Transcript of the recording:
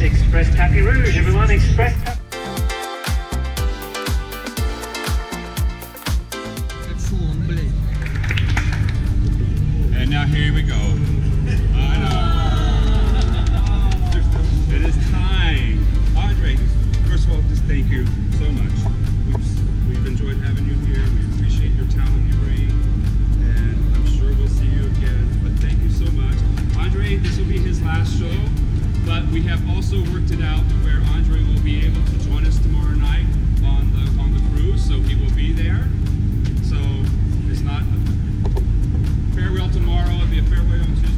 Express Tapis Rouge, everyone. Express Tapis. And now here we go. I know. It is time. Andre, first of all, just thank you so much. We've enjoyed having you here. We appreciate your talent you bring. And I'm sure we'll see you again. But thank you so much. Andre, this will be his last show. But we have also worked it out where Andre will be able to join us tomorrow night on the cruise. So he will be there. So it's not farewell tomorrow, it'll be a farewell on Tuesday.